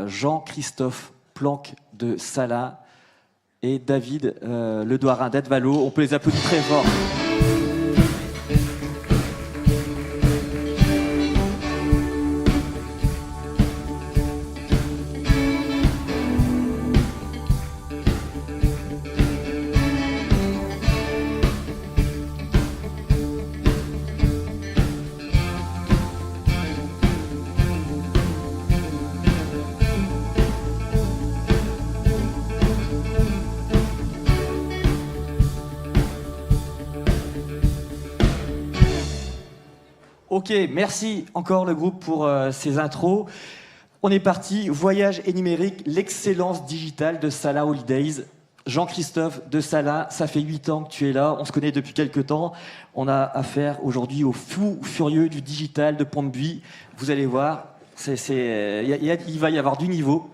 Jean-Christophe Planck de Salins et David Ledouarin d'Advalo. On peut les applaudir très fort. Ok, merci encore le groupe pour ces intros. On est parti, voyage et numérique, l'excellence digitale de Salins Holidays. Jean-Christophe de Salins, ça fait 8 ans que tu es là, on se connaît depuis quelques temps. On a affaire aujourd'hui aux fous furieux du digital de Pont-de-Buis. Vous allez voir, il va y avoir du niveau.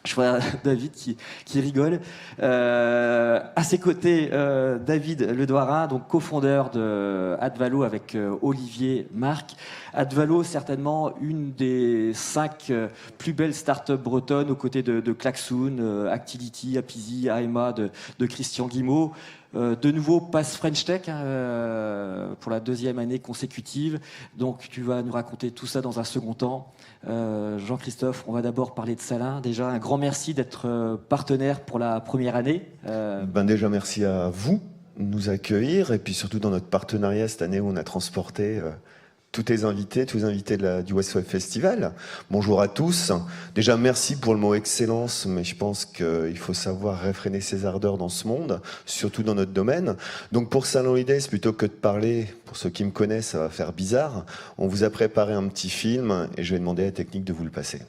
Je vois David qui rigole. À ses côtés, David Ledouarin, donc cofondeur de Advalo avec Olivier Marc. Advalo, certainement une des 5 plus belles startups bretonnes aux côtés de Klaxoon, Actility, Apizi, AEMA de Christian Guimau. De nouveau, passe French Tech pour la 2e année consécutive. Donc, tu vas nous raconter tout ça dans un second temps. Jean-Christophe, on va d'abord parler de Salins. Déjà, un grand merci d'être partenaire pour la première année. Déjà, merci à vous de nous accueillir et puis surtout dans notre partenariat cette année où on a transporté tous les invités du West Web Festival. Bonjour à tous. Déjà, merci pour le mot excellence, mais je pense qu'il faut savoir réfréner ses ardeurs dans ce monde, surtout dans notre domaine. Donc pour Salins Holidays, plutôt que de parler, pour ceux qui me connaissent, ça va faire bizarre, on vous a préparé un petit film et je vais demander à la technique de vous le passer.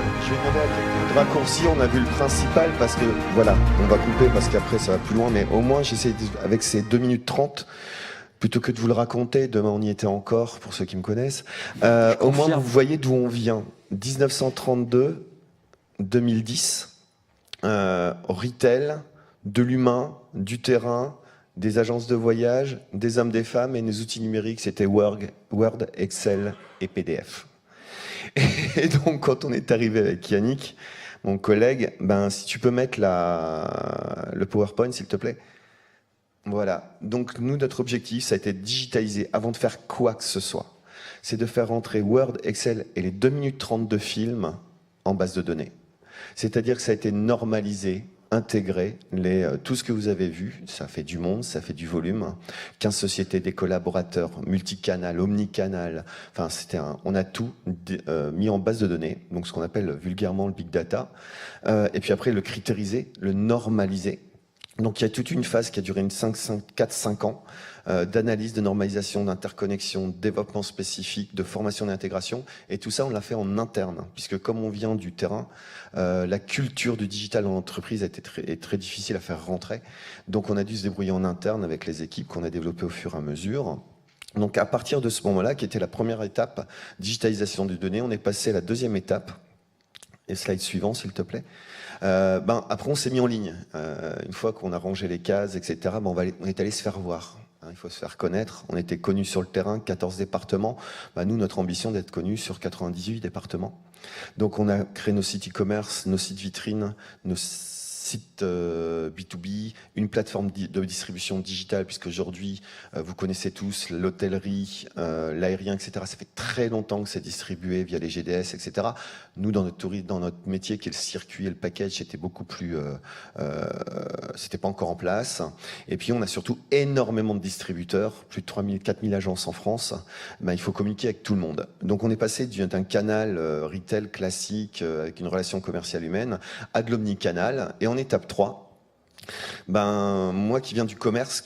Je vais demander à quelqu'un de raccourcir, on a vu le principal parce que, voilà, on va couper parce qu'après ça va plus loin, mais au moins j'essaie avec ces 2 minutes 30, plutôt que de vous le raconter, demain on y était encore, pour ceux qui me connaissent, au moins vous voyez d'où on vient. 1932, 2010, retail, de l'humain, du terrain, des agences de voyage, des hommes, des femmes, et nos outils numériques, c'était Word, Excel et PDF. Et donc, quand on est arrivé avec Yannick, mon collègue, si tu peux mettre le PowerPoint, s'il te plaît. Voilà. Donc, nous, notre objectif, ça a été de digitaliser avant de faire quoi que ce soit. C'est de faire rentrer Word, Excel et les 2 minutes 30 de film en base de données. C'est-à-dire que ça a été normalisé, intégré, tout ce que vous avez vu, ça fait du monde, ça fait du volume, 15 sociétés, des collaborateurs, multicanal, omnicanal, enfin on a tout mis en base de données, donc ce qu'on appelle vulgairement le big data, et puis après le critériser, le normaliser. Donc il y a toute une phase qui a duré 4-5 ans d'analyse, de normalisation, d'interconnexion, de développement spécifique, de formation et d'intégration. Et tout ça, on l'a fait en interne, puisque comme on vient du terrain, la culture du digital dans l'entreprise est très difficile à faire rentrer. Donc on a dû se débrouiller en interne avec les équipes qu'on a développées au fur et à mesure. Donc à partir de ce moment-là, qui était la première étape, digitalisation des données, on est passé à la deuxième étape. Et slide suivant, s'il te plaît. Après, on s'est mis en ligne. Une fois qu'on a rangé les cases, etc., on est allé se faire voir. Il faut se faire connaître. On était connus sur le terrain, 14 départements. Nous, notre ambition d'être connus sur 98 départements. Donc, on a créé nos sites e-commerce, nos sites vitrines, nos sites B2B, une plateforme de distribution digitale, puisque aujourd'hui, vous connaissez tous l'hôtellerie, l'aérien, etc. Ça fait très longtemps que c'est distribué via les GDS, etc. Nous, dans notre métier, qui est le circuit et le package, c'était beaucoup plus... c'était pas encore en place. Et puis, on a surtout énormément de distributeurs, plus de 3000, 4000 agences en France. Il faut communiquer avec tout le monde. Donc, on est passé d'un canal retail classique, avec une relation commerciale humaine, à de l'omnicanal. Et en étape 3, moi qui viens du commerce,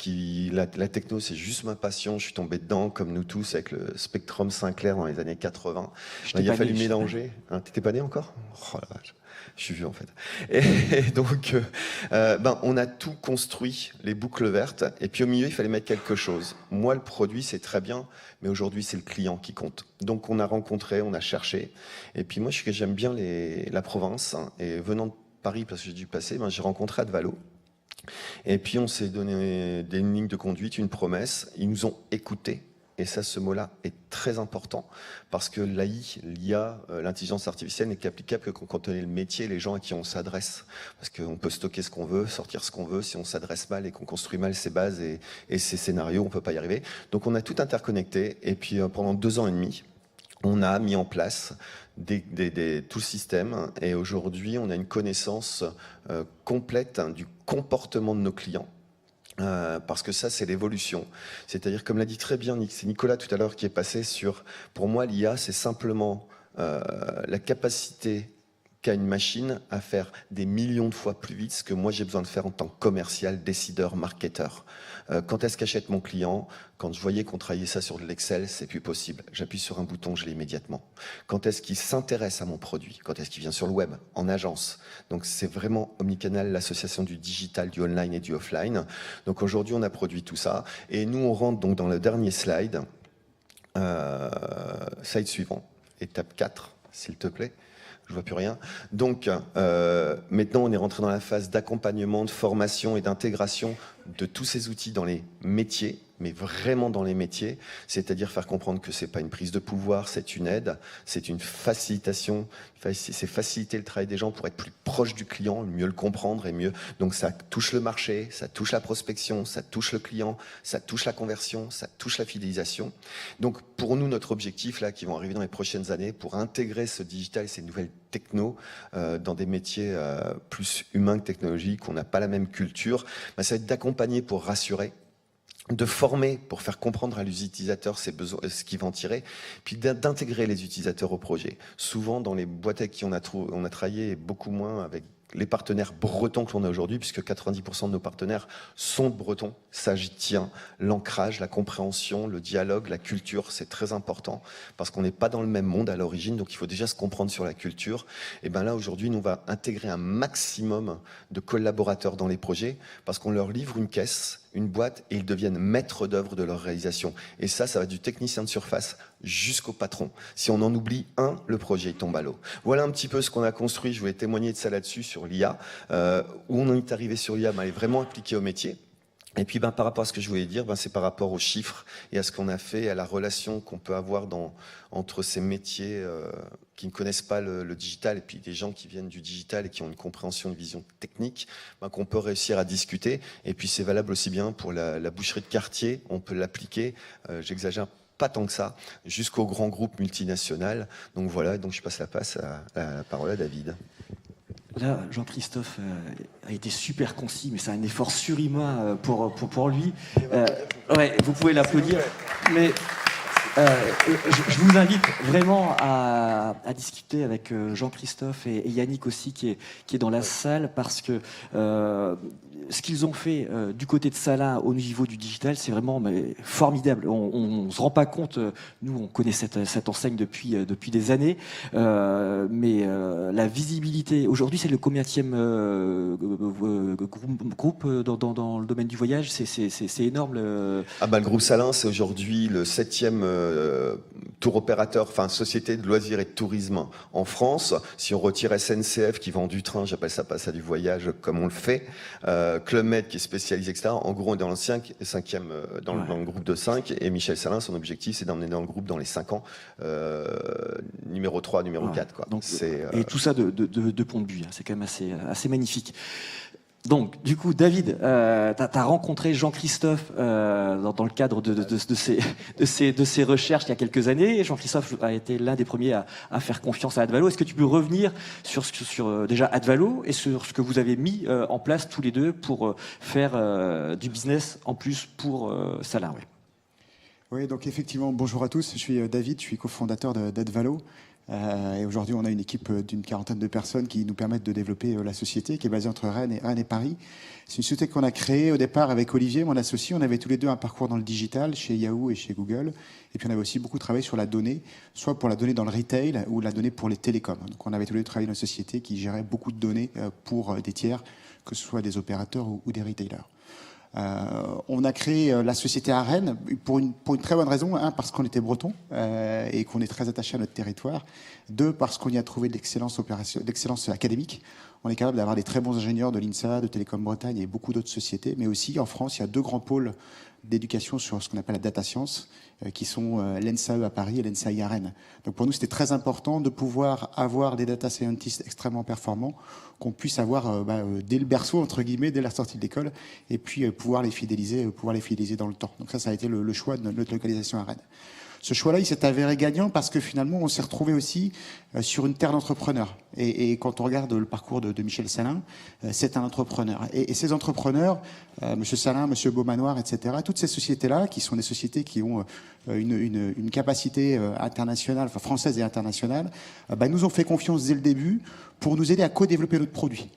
la techno c'est juste ma passion, je suis tombé dedans comme nous tous avec le Spectrum Sinclair dans les années 80. Il a fallu mélanger. T'étais pas né encore? Oh la vache. Je suis vieux en fait. Et donc, on a tout construit, les boucles vertes, et puis au milieu, il fallait mettre quelque chose. Moi, le produit, c'est très bien, mais aujourd'hui, c'est le client qui compte. Donc, on a rencontré, on a cherché, et puis moi, j'aime bien la province, et venant de Paris, parce que j'ai dû passer, j'ai rencontré Advalo. Et puis, on s'est donné des lignes de conduite, une promesse. Ils nous ont écoutés. Et ça, ce mot-là est très important parce que l'IA, l'intelligence artificielle n'est qu'applicable que quand on connaît le métier, les gens à qui on s'adresse. Parce qu'on peut stocker ce qu'on veut, sortir ce qu'on veut. Si on s'adresse mal et qu'on construit mal ses bases et ses scénarios, on peut pas y arriver. Donc on a tout interconnecté. Et puis pendant 2 ans et demi, on a mis en place tout le système. Et aujourd'hui, on a une connaissance complète du comportement de nos clients. Parce que ça, c'est l'évolution. C'est-à-dire, comme l'a dit très bien c'est Nicolas tout à l'heure qui est passé sur... Pour moi, l'IA, c'est simplement la capacité qu'a une machine à faire des millions de fois plus vite ce que moi j'ai besoin de faire en tant que commercial, décideur, marketeur. Quand est-ce qu'achète mon client? Quand je voyais qu'on travaillait ça sur de l'Excel, c'est plus possible. J'appuie sur un bouton, je l'ai immédiatement. Quand est-ce qu'il s'intéresse à mon produit? Quand est-ce qu'il vient sur le web, en agence? Donc c'est vraiment omnicanal, l'association du digital, du online et du offline. Donc aujourd'hui, on a produit tout ça. Et nous, on rentre donc dans le dernier slide. Slide suivant, étape 4, s'il te plaît. Je vois plus rien. Donc, maintenant, on est rentré dans la phase d'accompagnement, de formation et d'intégration de tous ces outils dans les métiers, mais vraiment dans les métiers, c'est-à-dire faire comprendre que c'est pas une prise de pouvoir, c'est une aide, c'est une facilitation, c'est faciliter le travail des gens pour être plus proche du client, mieux le comprendre et mieux. Donc ça touche le marché, ça touche la prospection, ça touche le client, ça touche la conversion, ça touche la fidélisation. Donc pour nous, notre objectif là, qui vont arriver dans les prochaines années, pour intégrer ce digital et ces nouvelles techno dans des métiers plus humains que technologiques, on n'a pas la même culture, ça va être d'accompagner pour rassurer, de former pour faire comprendre à l'utilisateur ses besoins, ce qu'il va en tirer, puis d'intégrer les utilisateurs au projet. Souvent, dans les boîtes avec qui on a travaillé, beaucoup moins avec les partenaires bretons que l'on a aujourd'hui, puisque 90% de nos partenaires sont bretons. Ça, j'y tiens. L'ancrage, la compréhension, le dialogue, la culture, c'est très important, parce qu'on n'est pas dans le même monde à l'origine, donc il faut déjà se comprendre sur la culture. Et bien là, aujourd'hui, nous, on va intégrer un maximum de collaborateurs dans les projets, parce qu'on leur livre une caisse, une boîte, et ils deviennent maîtres d'œuvre de leur réalisation. Et ça va du technicien de surface jusqu'au patron. Si on en oublie un, le projet tombe à l'eau. Voilà un petit peu ce qu'on a construit. Je voulais témoigner de ça là-dessus, sur l'IA. Où on est arrivé sur l'IA, elle est vraiment appliquée au métier. Et puis par rapport à ce que je voulais dire, c'est par rapport aux chiffres et à ce qu'on a fait, à la relation qu'on peut avoir entre ces métiers qui ne connaissent pas le digital et puis des gens qui viennent du digital et qui ont une compréhension, une vision technique, qu'on peut réussir à discuter. Et puis c'est valable aussi bien pour la boucherie de quartier, on peut l'appliquer, j'exagère pas tant que ça, jusqu'au grand groupe multinational. Donc voilà, donc je passe la parole à David. Là, Jean-Christophe a été super concis, mais c'est un effort surhumain pour lui. Ouais, vous pouvez l'applaudir. Mais je vous invite vraiment à discuter avec Jean-Christophe et Yannick aussi, qui est dans la salle, parce que ce qu'ils ont fait du côté de Salin au niveau du digital, c'est vraiment formidable. On ne se rend pas compte, nous on connaît cette enseigne depuis des années, mais la visibilité, aujourd'hui c'est le combienième groupe dans le domaine du voyage, c'est énorme. Le groupe Salin, c'est aujourd'hui le 7e tour opérateur, enfin société de loisirs et de tourisme en France. Si on retire SNCF qui vend du train, j'appelle ça pas ça du voyage comme on le fait, Club Med qui est spécialisé, etc. En gros, on est dans le 5e dans le groupe de 5, et Michel Salin, son objectif, c'est d'emmener dans le groupe dans les 5 ans, numéro 3, numéro 4. Quoi. Donc, et tout ça de Pont-de-Buis, c'est quand même assez magnifique. Donc, du coup, David, t'as rencontré Jean-Christophe dans le cadre de ces recherches il y a quelques années. Jean-Christophe a été l'un des premiers à faire confiance à Advalo. Est-ce que tu peux revenir sur déjà Advalo et sur ce que vous avez mis en place tous les deux pour faire du business en plus pour Salin? Oui, donc effectivement, bonjour à tous. Je suis David, je suis cofondateur d'Advalo. Et aujourd'hui, on a une équipe d'une 40aine de personnes qui nous permettent de développer la société, qui est basée entre Rennes et Paris. C'est une société qu'on a créée au départ avec Olivier, mon associé. On avait tous les deux un parcours dans le digital, chez Yahoo et chez Google. Et puis on avait aussi beaucoup travaillé sur la donnée, soit pour la donnée dans le retail ou la donnée pour les télécoms. Donc on avait tous les deux travaillé dans une société qui gérait beaucoup de données pour des tiers, que ce soit des opérateurs ou des retailers. On a créé la société à Rennes pour une très bonne raison. Un, parce qu'on était breton et qu'on est très attaché à notre territoire. Deux, parce qu'on y a trouvé de l'excellence académique. On est capable d'avoir des très bons ingénieurs de l'INSA, de Télécom Bretagne et beaucoup d'autres sociétés. Mais aussi, en France, il y a 2 grands pôles d'éducation sur ce qu'on appelle la data science, qui sont l'ENSAE à Paris et l'ENSAI à Rennes. Donc pour nous, c'était très important de pouvoir avoir des data scientists extrêmement performants, qu'on puisse avoir dès le berceau, entre guillemets, dès la sortie de l'école, et puis pouvoir les fidéliser dans le temps. Donc ça a été le choix de notre localisation à Rennes. Ce choix-là, il s'est avéré gagnant parce que finalement, on s'est retrouvé aussi sur une terre d'entrepreneurs. Et quand on regarde le parcours de Michel Salin, c'est un entrepreneur. Et ces entrepreneurs, Monsieur Salin, Monsieur Beaumanoir, etc., toutes ces sociétés-là, qui sont des sociétés qui ont une capacité internationale, enfin française et internationale, nous ont fait confiance dès le début pour nous aider à co-développer notre produit.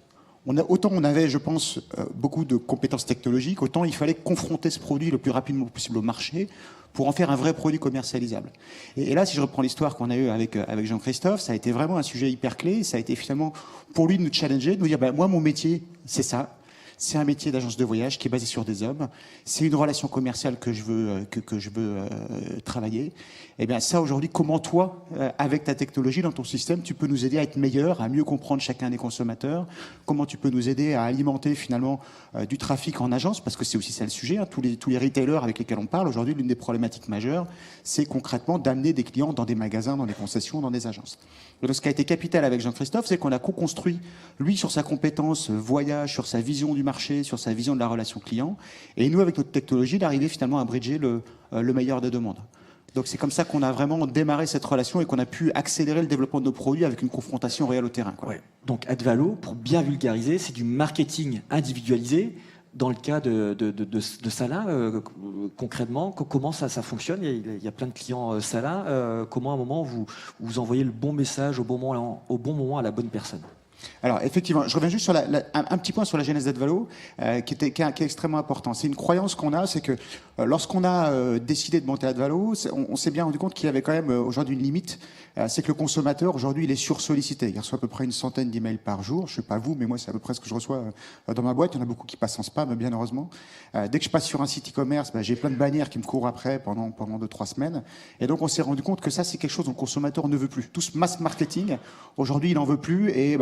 Autant on avait, je pense, beaucoup de compétences technologiques, autant il fallait confronter ce produit le plus rapidement possible au marché pour en faire un vrai produit commercialisable. Et là, si je reprends l'histoire qu'on a eue avec Jean-Christophe, ça a été vraiment un sujet hyper clé. Ça a été finalement pour lui de nous challenger, de nous dire, moi, mon métier, c'est ça. C'est un métier d'agence de voyage qui est basé sur des hommes. C'est une relation commerciale que je veux travailler. Et bien ça, aujourd'hui, comment toi, avec ta technologie, dans ton système, tu peux nous aider à être meilleur, à mieux comprendre chacun des consommateurs? Comment tu peux nous aider à alimenter finalement du trafic en agence? Parce que c'est aussi ça le sujet. Hein. Tous les retailers avec lesquels on parle, aujourd'hui, l'une des problématiques majeures, c'est concrètement d'amener des clients dans des magasins, dans des concessions, dans des agences. Et donc, ce qui a été capital avec Jean-Christophe, c'est qu'on a co-construit, lui, sur sa compétence voyage, sur sa vision du marché, sur sa vision de la relation client, et nous, avec notre technologie, d'arriver finalement à bridger le meilleur des deux mondes. Donc c'est comme ça qu'on a vraiment démarré cette relation et qu'on a pu accélérer le développement de nos produits avec une confrontation réelle au terrain. Quoi. Ouais. Donc Advalo, pour bien vulgariser, c'est du marketing individualisé. Dans le cas de Salin, concrètement, comment ça fonctionne? Il y a plein de clients Salin. Comment à un moment vous envoyez le bon message au bon moment à la bonne personne? Alors effectivement, je reviens juste sur un petit point sur la genèse d'Advalo, qui est extrêmement important. C'est une croyance qu'on a, c'est que lorsqu'on a décidé de monter Advalo, on s'est bien rendu compte qu'il y avait quand même aujourd'hui une limite. C'est que le consommateur aujourd'hui il est sursollicité. Il reçoit à peu près une centaine d'emails par jour. Je sais pas vous, mais moi c'est à peu près ce que je reçois dans ma boîte. Il y en a beaucoup qui passent en spam, bien heureusement. Dès que je passe sur un site e-commerce, j'ai plein de bannières qui me courent après pendant 2-3 semaines. Et donc on s'est rendu compte que ça c'est quelque chose dont le consommateur ne veut plus. Tout ce mass marketing, aujourd'hui il en veut plus et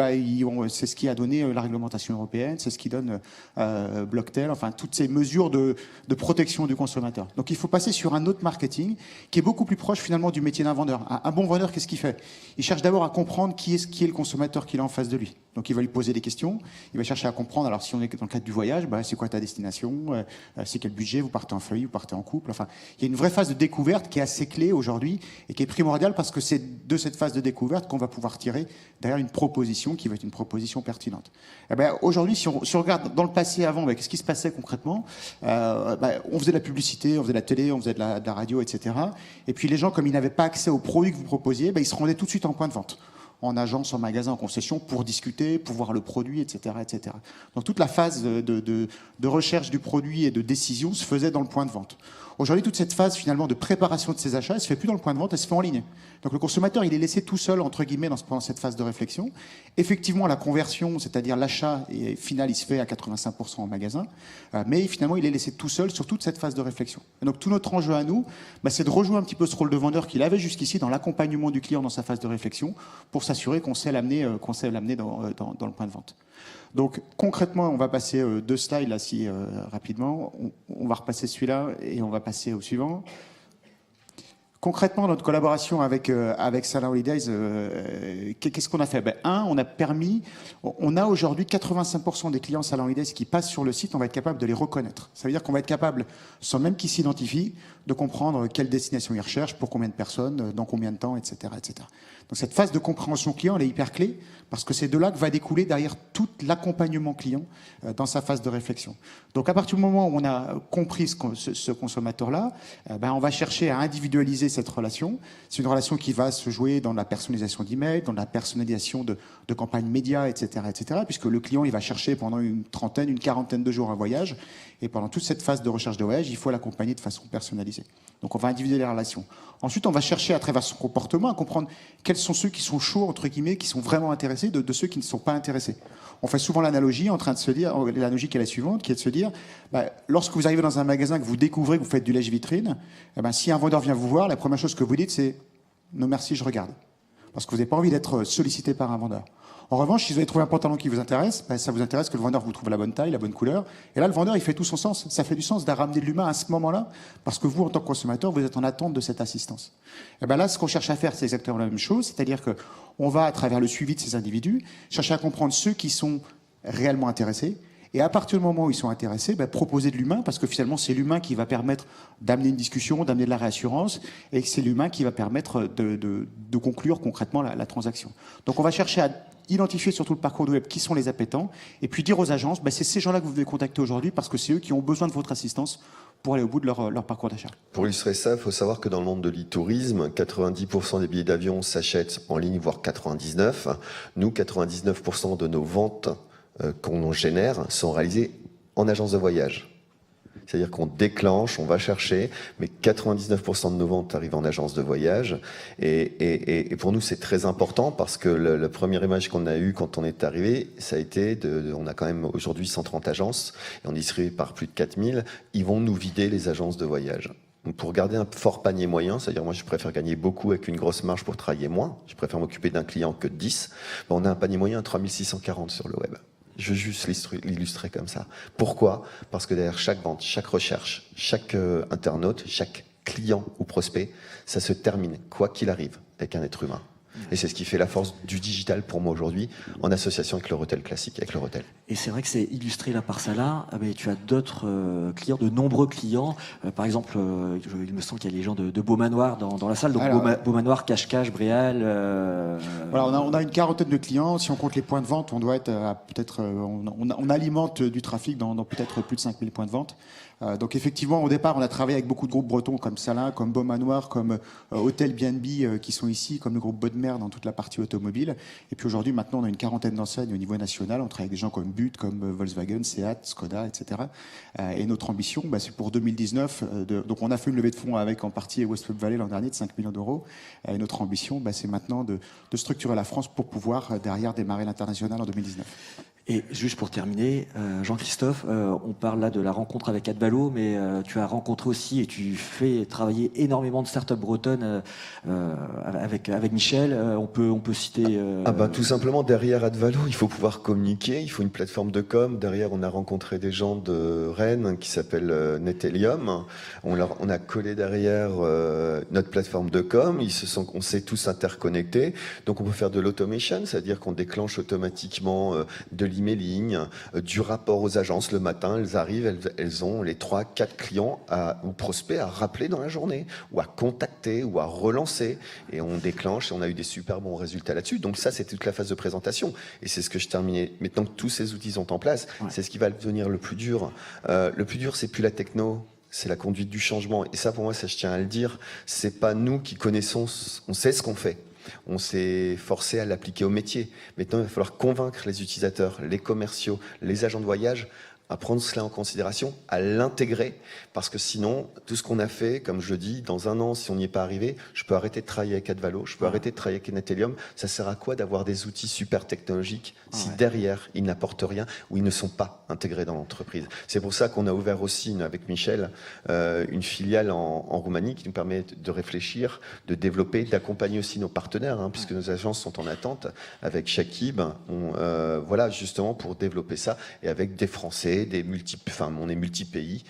c'est ce qui a donné la réglementation européenne, c'est ce qui donne Blocktel, enfin toutes ces mesures de protection du consommateur. Donc il faut passer sur un autre marketing qui est beaucoup plus proche finalement du métier d'un vendeur. Un bon vendeur, qu'est-ce qu'il fait? Il cherche d'abord à comprendre qui est le consommateur qu'il a en face de lui. Donc il va lui poser des questions, il va chercher à comprendre, alors si on est dans le cadre du voyage, c'est quoi ta destination, c'est quel budget, vous partez en famille, vous partez en couple, enfin il y a une vraie phase de découverte qui est assez clé aujourd'hui et qui est primordiale parce que c'est de cette phase de découverte qu'on va pouvoir tirer derrière une proposition qui va être une proposition pertinente. Aujourd'hui, si on regarde dans le passé avant, qu'est-ce qui se passait concrètement? On faisait de la publicité, on faisait de la télé, on faisait de la radio, etc. Et puis les gens, comme ils n'avaient pas accès aux produits que vous proposiez, ils se rendaient tout de suite en point de vente, en agence, en magasin, en concession, pour discuter, pour voir le produit, etc., etc. Donc toute la phase de recherche du produit et de décision se faisait dans le point de vente. Aujourd'hui, toute cette phase finalement de préparation de ses achats, elle se fait plus dans le point de vente, elle se fait en ligne. Donc le consommateur, il est laissé tout seul, entre guillemets, pendant cette phase de réflexion. Effectivement, la conversion, c'est-à-dire l'achat final, il se fait à 85% en magasin, mais finalement, il est laissé tout seul sur toute cette phase de réflexion. Et donc tout notre enjeu à nous, c'est de rejouer un petit peu ce rôle de vendeur qu'il avait jusqu'ici dans l'accompagnement du client dans sa phase de réflexion, pour s'assurer qu'on sait l'amener dans le point de vente. Donc concrètement, on va passer 2 slides là, rapidement. On va repasser celui-là et on va passer au suivant. Concrètement, notre collaboration avec Salah Holidays, qu'est-ce qu'on a fait? On a aujourd'hui 85% des clients Salah Holidays qui passent sur le site, on va être capable de les reconnaître. Ça veut dire qu'on va être capable, sans même qu'ils s'identifient, de comprendre quelle destination ils recherchent, pour combien de personnes, dans combien de temps, etc., etc. Donc cette phase de compréhension client, elle est hyper clé, parce que c'est de là que va découler derrière tout l'accompagnement client dans sa phase de réflexion. Donc à partir du moment où on a compris ce consommateur-là, on va chercher à individualiser cette relation. C'est une relation qui va se jouer dans la personnalisation d'emails, dans la personnalisation de campagnes médias, etc., etc., puisque le client, il va chercher pendant une quarantaine de jours un voyage, et pendant toute cette phase de recherche de voyage, il faut l'accompagner de façon personnalisée. Donc on va individualiser les relations. Ensuite, on va chercher à travers son comportement à comprendre quels sont ceux qui sont chauds, entre guillemets, qui sont vraiment intéressés, de ceux qui ne sont pas intéressés. On fait souvent l'analogie l'analogie qui est la suivante, qui est de se dire, lorsque vous arrivez dans un magasin, que vous découvrez que vous faites du lèche-vitrine, si un vendeur vient vous voir, la première chose que vous dites, c'est « non merci, je regarde ». Parce que vous n'avez pas envie d'être sollicité par un vendeur. En revanche, si vous avez trouvé un pantalon qui vous intéresse, ça vous intéresse que le vendeur vous trouve la bonne taille, la bonne couleur. Et là, le vendeur, il fait tout son sens. Ça fait du sens de ramener de l'humain à ce moment-là, parce que vous, en tant que consommateur, vous êtes en attente de cette assistance. Et là, ce qu'on cherche à faire, c'est exactement la même chose. C'est-à-dire qu'on va, à travers le suivi de ces individus, chercher à comprendre ceux qui sont réellement intéressés. Et à partir du moment où ils sont intéressés, proposer de l'humain, parce que finalement, c'est l'humain qui va permettre d'amener une discussion, d'amener de la réassurance, et c'est l'humain qui va permettre de conclure concrètement la transaction. Donc on va chercher à identifier sur tout le parcours de web qui sont les appétents, et puis dire aux agences, c'est ces gens-là que vous devez contacter aujourd'hui, parce que c'est eux qui ont besoin de votre assistance pour aller au bout de leur parcours d'achat. Pour illustrer ça, il faut savoir que dans le monde de l'e-tourisme, 90% des billets d'avion s'achètent en ligne, voire 99%. Nous, 99% de nos ventes qu'on génère sont réalisées en agence de voyage. C'est-à-dire qu'on déclenche, on va chercher, mais 99% de nos ventes arrivent en agence de voyage. Et pour nous, c'est très important parce que la première image qu'on a eue quand on est arrivé, ça a été on a quand même aujourd'hui 130 agences et on est distribué par plus de 4000. Ils vont nous vider les agences de voyage. Donc pour garder un fort panier moyen, c'est-à-dire moi je préfère gagner beaucoup avec une grosse marge pour travailler moins, je préfère m'occuper d'un client que de 10, on a un panier moyen à 3640 sur le web. Je veux juste l'illustrer comme ça. Pourquoi? Parce que derrière chaque vente, chaque recherche, chaque internaute, chaque client ou prospect, ça se termine, quoi qu'il arrive, avec un être humain. Et c'est ce qui fait la force du digital pour moi aujourd'hui, en association avec le retail classique, avec le retail. Et c'est vrai que c'est illustré là par Salah, mais tu as d'autres clients, de nombreux clients. Par exemple, il me semble qu'il y a les gens de Beaumanoir dans la salle. Donc Beaumanoir, Cache-Cache, Bréal. Voilà, on a une quarantaine de clients. Si on compte les points de vente, on doit être à peut-être. On alimente du trafic dans peut-être plus de 5000 points de vente. Donc effectivement, au départ, on a travaillé avec beaucoup de groupes bretons comme Salah, comme Beaumanoir, comme Hôtel B&B qui sont ici, comme le groupe Bodmer partenaires dans toute la partie automobile. Et puis aujourd'hui, maintenant, on a une quarantaine d'enseignes au niveau national. On travaille avec des gens comme But, comme Volkswagen, Seat, Skoda, etc. Et notre ambition, c'est pour 2019. Donc on a fait une levée de fonds avec en partie West Web Valley l'an dernier de 5 millions d'euros. Et notre ambition, c'est maintenant de structurer la France pour pouvoir derrière démarrer l'international en 2019. Et juste pour terminer, Jean-Christophe, on parle là de la rencontre avec Advalo, mais tu as rencontré aussi et tu fais travailler énormément de startups bretonnes avec Michel. On peut citer. Tout simplement, derrière Advalo, il faut pouvoir communiquer, il faut une plateforme de com. Derrière, on a rencontré des gens de Rennes qui s'appellent Netelium. On a collé derrière notre plateforme de com. On s'est tous interconnectés. Donc, on peut faire de l'automation, c'est-à-dire qu'on déclenche automatiquement de l'emailing, du rapport aux agences. Le matin, elles arrivent, elles ont les 3-4 clients ou prospects à rappeler dans la journée, ou à contacter, ou à relancer. Et on déclenche, et on a eu des super bons résultats là-dessus. Donc ça, c'est toute la phase de présentation. Et c'est ce que je terminais. Maintenant que tous ces outils sont en place, c'est ce qui va devenir le plus dur. Le plus dur, c'est plus la techno, c'est la conduite du changement. Et ça, pour moi, ça, je tiens à le dire, c'est pas nous qui connaissons, on sait ce qu'on fait. On s'est forcé à l'appliquer au métier. Maintenant, il va falloir convaincre les utilisateurs, les commerciaux, les agents de voyage à prendre cela en considération, à l'intégrer, parce que sinon, tout ce qu'on a fait, comme je le dis, dans un an, si on n'y est pas arrivé, je peux arrêter de travailler avec Advalo, je peux arrêter de travailler avec Netelium. Ça sert à quoi d'avoir des outils super technologiques si derrière, ils n'apportent rien ou ils ne sont pas intégrés dans l'entreprise? C'est pour ça qu'on a ouvert aussi, avec Michel, une filiale en Roumanie qui nous permet de réfléchir, de développer, d'accompagner aussi nos partenaires, puisque nos agences sont en attente avec Shakib, voilà, justement pour développer ça, et avec des Français, on est multi-pays.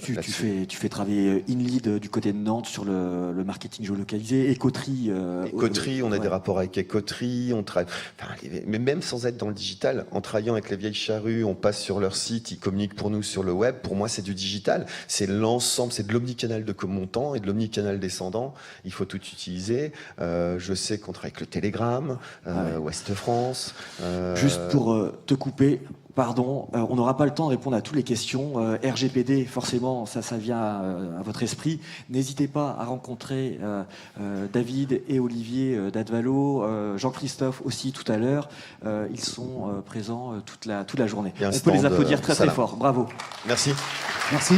Tu fais travailler InLead du côté de Nantes sur le marketing géolocalisé, Écoterie. On a des rapports avec Écoterie, on travaille. Mais même sans être dans le digital, en travaillant avec les vieilles charrues, on passe sur leur site, ils communiquent pour nous sur le web. Pour moi, c'est du digital. C'est l'ensemble, c'est de l'omnicanal de montant et de l'omnicanal descendant. Il faut tout utiliser. Je sais qu'on travaille avec le Telegram, Ouest France. Juste pour te couper. Pardon, on n'aura pas le temps de répondre à toutes les questions. RGPD, forcément, ça vient à votre esprit. N'hésitez pas à rencontrer David et Olivier d'Advalo, Jean-Christophe aussi tout à l'heure. Ils sont présents toute la journée. On peut les applaudir très très fort. Bravo. Merci. Merci.